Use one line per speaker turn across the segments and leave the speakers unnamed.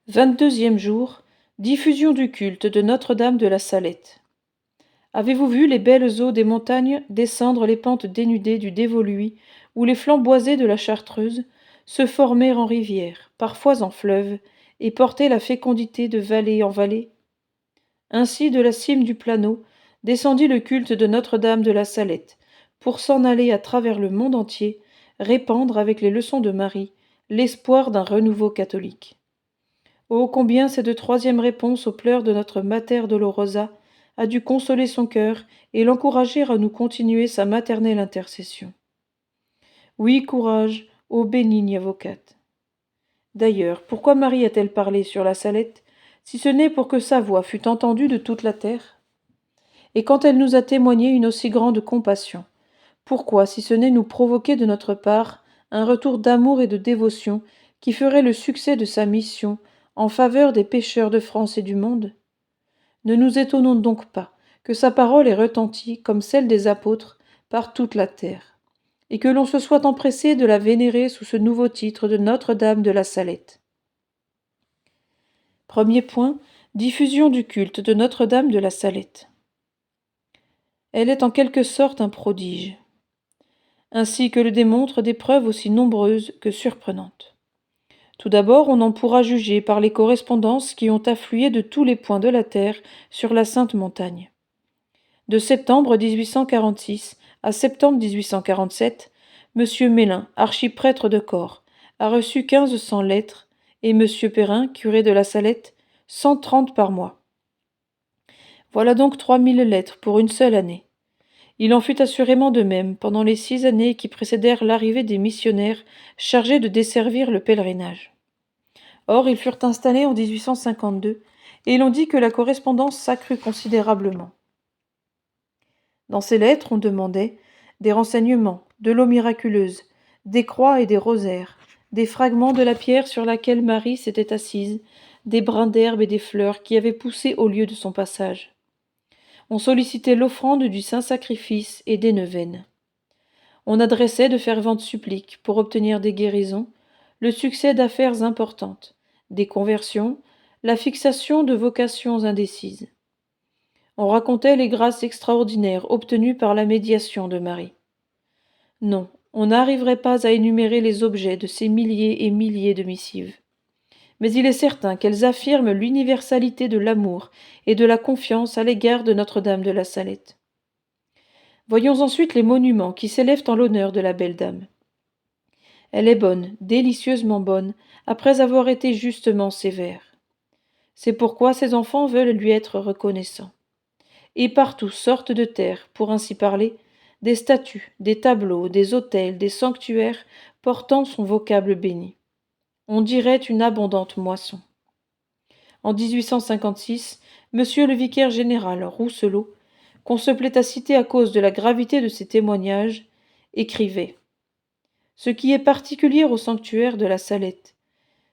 22e jour, diffusion du culte de Notre-Dame de la Salette. Avez-vous vu les belles eaux des montagnes descendre les pentes dénudées du Dévoluy, ou les flancs boisés de la Chartreuse, se former en rivière, parfois en fleuve, et porter la fécondité de vallée en vallée? Ainsi, de la cime du Planeau, descendit le culte de Notre-Dame de la Salette, pour s'en aller à travers le monde entier, répandre avec les leçons de Marie l'espoir d'un renouveau catholique. Oh, combien cette troisième réponse aux pleurs de notre Mater Dolorosa a dû consoler son cœur et l'encourager à nous continuer sa maternelle intercession. Oui, courage, ô bénigne avocate. D'ailleurs, pourquoi Marie a-t-elle parlé sur la Salette, si ce n'est pour que sa voix fût entendue de toute la terre? Et quand elle nous a témoigné une aussi grande compassion, pourquoi, si ce n'est nous provoquer de notre part un retour d'amour et de dévotion qui ferait le succès de sa mission en faveur des pécheurs de France et du monde? Ne nous étonnons donc pas que sa parole ait retenti, comme celle des apôtres, par toute la terre, et que l'on se soit empressé de la vénérer sous ce nouveau titre de Notre-Dame de la Salette. Premier point, diffusion du culte de Notre-Dame de la Salette. Elle est en quelque sorte un prodige, ainsi que le démontrent des preuves aussi nombreuses que surprenantes. Tout d'abord, on en pourra juger par les correspondances qui ont afflué de tous les points de la terre sur la Sainte Montagne. De septembre 1846 à septembre 1847, M. Mélin, archiprêtre de Corps, a reçu 1500 lettres, et M. Perrin, curé de la Salette, 130 par mois. Voilà donc 3000 lettres pour une seule année. Il en fut assurément de même pendant les 6 années qui précédèrent l'arrivée des missionnaires chargés de desservir le pèlerinage. Or, ils furent installés en 1852, et l'on dit que la correspondance s'accrut considérablement. Dans ces lettres, on demandait des renseignements, de l'eau miraculeuse, des croix et des rosaires, des fragments de la pierre sur laquelle Marie s'était assise, des brins d'herbe et des fleurs qui avaient poussé au lieu de son passage. On sollicitait l'offrande du Saint-Sacrifice et des neuvaines. On adressait de ferventes suppliques pour obtenir des guérisons, le succès d'affaires importantes, des conversions, la fixation de vocations indécises. On racontait les grâces extraordinaires obtenues par la médiation de Marie. Non, on n'arriverait pas à énumérer les objets de ces milliers et milliers de missives. Mais il est certain qu'elles affirment l'universalité de l'amour et de la confiance à l'égard de Notre-Dame de la Salette. Voyons ensuite les monuments qui s'élèvent en l'honneur de la belle dame. Elle est bonne, délicieusement bonne, après avoir été justement sévère. C'est pourquoi ses enfants veulent lui être reconnaissants. Et partout sortent de terre, pour ainsi parler, des statues, des tableaux, des autels, des sanctuaires portant son vocable béni. On dirait une abondante moisson. En 1856, monsieur le vicaire général Rousselot, qu'on se plaît à citer à cause de la gravité de ses témoignages, écrivait: ce qui est particulier au sanctuaire de la Salette,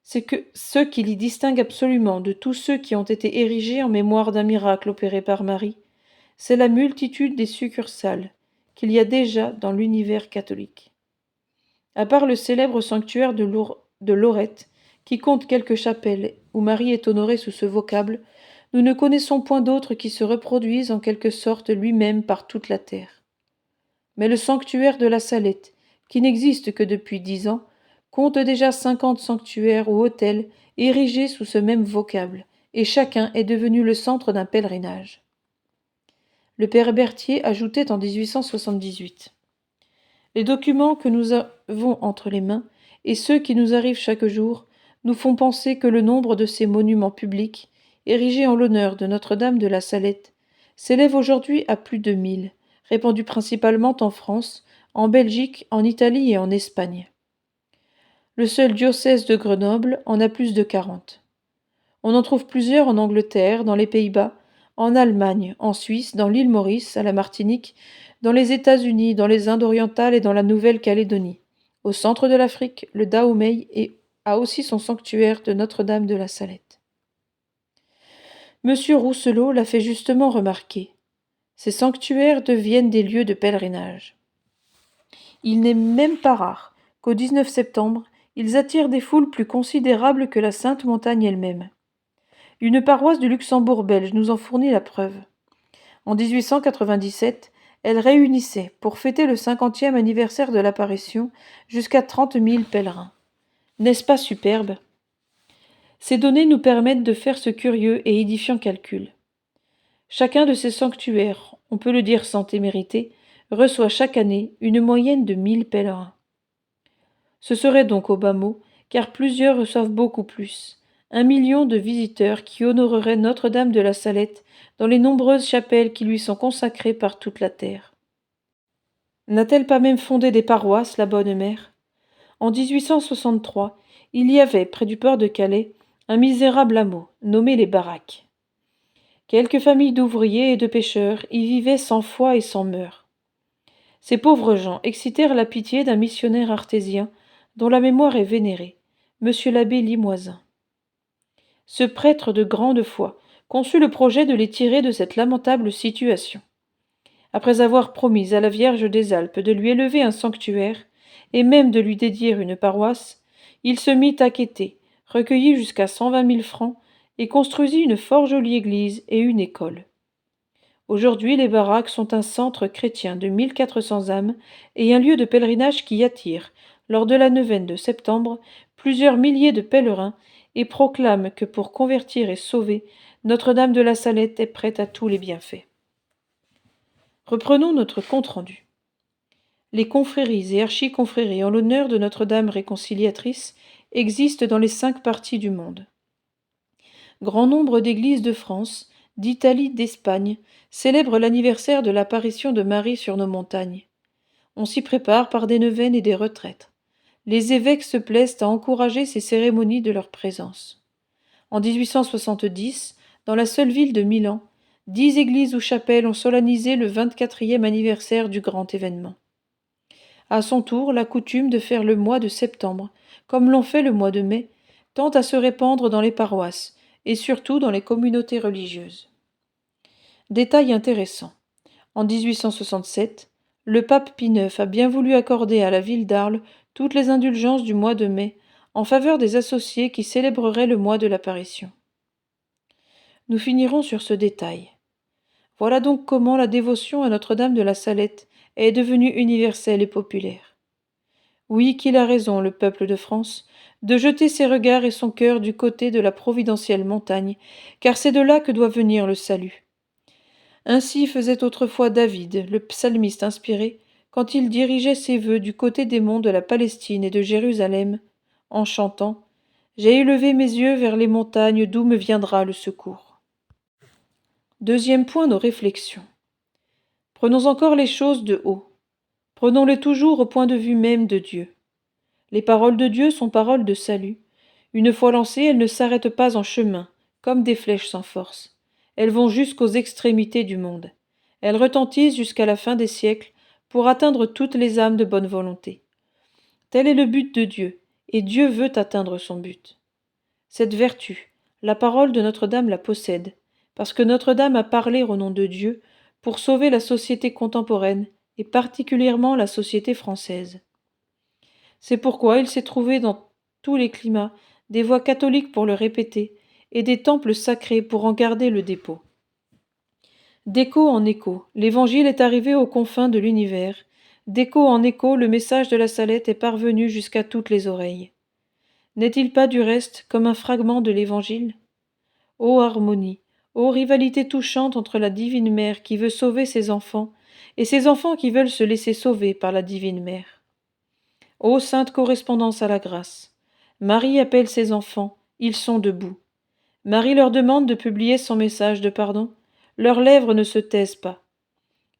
c'est que ce qui l'y distingue absolument de tous ceux qui ont été érigés en mémoire d'un miracle opéré par Marie, c'est la multitude des succursales qu'il y a déjà dans l'univers catholique. À part le célèbre sanctuaire de Lorette, qui compte quelques chapelles où Marie est honorée sous ce vocable, nous ne connaissons point d'autres qui se reproduisent en quelque sorte lui-même par toute la terre. Mais le sanctuaire de la Salette, qui n'existe que depuis 10 ans, compte déjà 50 sanctuaires ou hôtels érigés sous ce même vocable, et chacun est devenu le centre d'un pèlerinage. Le père Berthier ajoutait en 1878 : les documents que nous avons entre les mains et ceux qui nous arrivent chaque jour nous font penser que le nombre de ces monuments publics, érigés en l'honneur de Notre-Dame de la Salette, s'élève aujourd'hui à plus de 1000, répandus principalement en France, en Belgique, en Italie et en Espagne. Le seul diocèse de Grenoble en a plus de 40. On en trouve plusieurs en Angleterre, dans les Pays-Bas, en Allemagne, en Suisse, dans l'île Maurice, à la Martinique, dans les États-Unis, dans les Indes orientales et dans la Nouvelle-Calédonie. Au centre de l'Afrique, le Dahomey a aussi son sanctuaire de Notre-Dame de la Salette. Monsieur Rousselot l'a fait justement remarquer. Ces sanctuaires deviennent des lieux de pèlerinage. Il n'est même pas rare qu'au 19 septembre, Ils attirent des foules plus considérables que la Sainte Montagne elle-même. Une paroisse du Luxembourg belge nous en fournit la preuve. En 1897, elle réunissait, pour fêter le 50e anniversaire de l'apparition, jusqu'à 30 000 pèlerins. N'est-ce pas superbe? Ces données nous permettent de faire ce curieux et édifiant calcul. Chacun de ces sanctuaires, on peut le dire sans témérité, reçoit chaque année une moyenne de 1000 pèlerins. Ce serait donc au bas mot, car plusieurs reçoivent beaucoup plus, 1 million de visiteurs qui honoreraient Notre-Dame de la Salette dans les nombreuses chapelles qui lui sont consacrées par toute la terre. N'a-t-elle pas même fondé des paroisses, la bonne mère? En 1863, il y avait, près du port de Calais, un misérable hameau, nommé les Baraques. Quelques familles d'ouvriers et de pêcheurs y vivaient sans foi et sans mœurs. Ces pauvres gens excitèrent la pitié d'un missionnaire artésien dont la mémoire est vénérée, monsieur l'abbé Limoisin. Ce prêtre de grande foi conçut le projet de les tirer de cette lamentable situation. Après avoir promis à la Vierge des Alpes de lui élever un sanctuaire, et même de lui dédier une paroisse, il se mit à quêter, recueillit jusqu'à 120 000 francs, et construisit une fort jolie église et une école. Aujourd'hui, les Baraques sont un centre chrétien de 1400 âmes et un lieu de pèlerinage qui attire, lors de la neuvaine de septembre, plusieurs milliers de pèlerins et proclame que pour convertir et sauver, Notre-Dame de la Salette est prête à tous les bienfaits. Reprenons notre compte-rendu. Les confréries et archiconfréries en l'honneur de Notre-Dame réconciliatrice existent dans les 5 parties du monde. Grand nombre d'églises de France, d'Italie, d'Espagne célèbrent l'anniversaire de l'apparition de Marie sur nos montagnes. On s'y prépare par des neuvaines et des retraites. Les évêques se plaisent à encourager ces cérémonies de leur présence. En 1870, dans la seule ville de Milan, 10 églises ou chapelles ont solennisé le 24e anniversaire du grand événement. À son tour, la coutume de faire le mois de septembre, comme l'on fait le mois de mai, tend à se répandre dans les paroisses, et surtout dans les communautés religieuses. Détail intéressant. En 1867, le pape Pie IX a bien voulu accorder à la ville d'Arles toutes les indulgences du mois de mai en faveur des associés qui célébreraient le mois de l'apparition. Nous finirons sur ce détail. Voilà donc comment la dévotion à Notre-Dame de la Salette est devenue universelle et populaire. Oui, qu'il a raison, le peuple de France, de jeter ses regards et son cœur du côté de la providentielle montagne, car c'est de là que doit venir le salut. Ainsi faisait autrefois David, le psalmiste inspiré, quand il dirigeait ses vœux du côté des monts de la Palestine et de Jérusalem, en chantant « J'ai élevé mes yeux vers les montagnes d'où me viendra le secours ». Deuxième point, nos réflexions. Prenons encore les choses de haut. Prenons-les toujours au point de vue même de Dieu. Les paroles de Dieu sont paroles de salut. Une fois lancées, elles ne s'arrêtent pas en chemin, comme des flèches sans force. Elles vont jusqu'aux extrémités du monde. Elles retentissent jusqu'à la fin des siècles pour atteindre toutes les âmes de bonne volonté. Tel est le but de Dieu, et Dieu veut atteindre son but. Cette vertu, la parole de Notre-Dame la possède, parce que Notre-Dame a parlé au nom de Dieu pour sauver la société contemporaine, et particulièrement la société française. C'est pourquoi il s'est trouvé dans tous les climats des voix catholiques pour le répéter, et des temples sacrés pour en garder le dépôt. D'écho en écho, l'Évangile est arrivé aux confins de l'univers. D'écho en écho, le message de la Salette est parvenu jusqu'à toutes les oreilles. N'est-il pas du reste comme un fragment de l'Évangile? Ô harmonie, ô rivalité touchante entre la divine mère qui veut sauver ses enfants et ses enfants qui veulent se laisser sauver par la divine mère. Ô sainte correspondance à la grâce, Marie appelle ses enfants, ils sont debout. Marie leur demande de publier son message de pardon, leurs lèvres ne se taisent pas.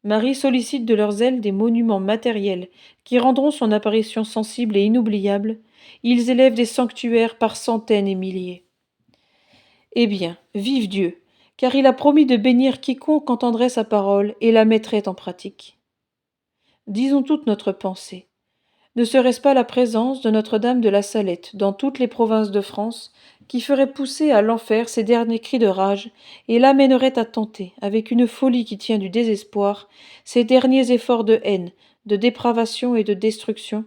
Marie sollicite de leurs ailes des monuments matériels qui rendront son apparition sensible et inoubliable, ils élèvent des sanctuaires par centaines et milliers. Eh bien, vive Dieu, car il a promis de bénir quiconque entendrait sa parole et la mettrait en pratique. Disons toute notre pensée. Ne serait-ce pas la présence de Notre-Dame de la Salette dans toutes les provinces de France qui ferait pousser à l'enfer ses derniers cris de rage et l'amènerait à tenter, avec une folie qui tient du désespoir, ses derniers efforts de haine, de dépravation et de destruction?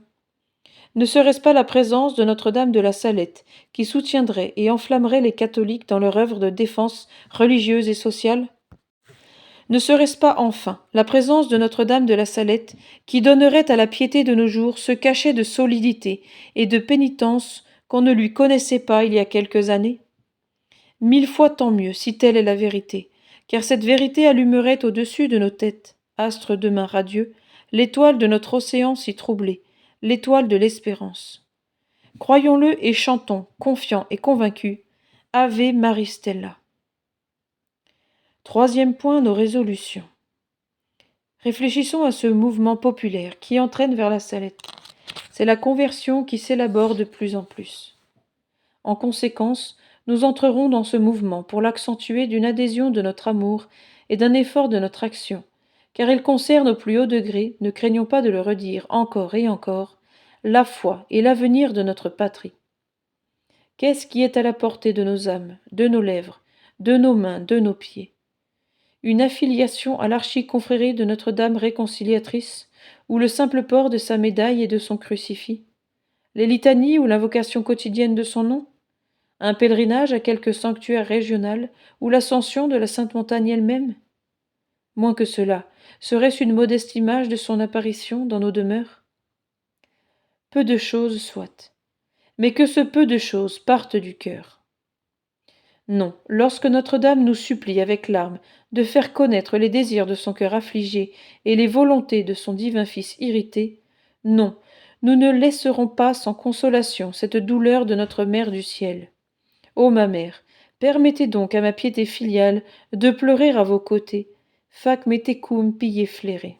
Ne serait-ce pas la présence de Notre-Dame de la Salette, qui soutiendrait et enflammerait les catholiques dans leur œuvre de défense religieuse et sociale? Ne serait-ce pas enfin la présence de Notre-Dame de la Salette, qui donnerait à la piété de nos jours ce cachet de solidité et de pénitence qu'on ne lui connaissait pas il y a quelques années? 1000 fois tant mieux si telle est la vérité, car cette vérité allumerait au-dessus de nos têtes, astre demain radieux, l'étoile de notre océan si troublé, l'étoile de l'espérance. Croyons-le et chantons, confiants et convaincus, Ave Maristella. Troisième point, nos résolutions. Réfléchissons à ce mouvement populaire qui entraîne vers la Salette. C'est la conversion qui s'élabore de plus en plus. En conséquence, nous entrerons dans ce mouvement pour l'accentuer d'une adhésion de notre amour et d'un effort de notre action, car il concerne au plus haut degré, ne craignons pas de le redire encore et encore, la foi et l'avenir de notre patrie. Qu'est-ce qui est à la portée de nos âmes, de nos lèvres, de nos mains, de nos pieds? Une affiliation à l'archiconfrérie de Notre-Dame réconciliatrice, ou le simple port de sa médaille et de son crucifix? Les litanies ou l'invocation quotidienne de son nom? Un pèlerinage à quelque sanctuaire régional, ou l'ascension de la Sainte Montagne elle-même? Moins que cela, serait-ce une modeste image de son apparition dans nos demeures? Peu de choses soit, mais que ce peu de choses parte du cœur. Non, lorsque Notre-Dame nous supplie avec larmes de faire connaître les désirs de son cœur affligé et les volontés de son divin Fils irrité, non, nous ne laisserons pas sans consolation cette douleur de notre Mère du ciel. Ô ma mère, permettez donc à ma piété filiale de pleurer à vos côtés, fac me tecum pille flairé.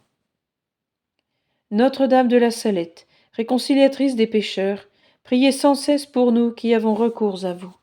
Notre-Dame de la Salette, réconciliatrice des pécheurs, priez sans cesse pour nous qui avons recours à vous.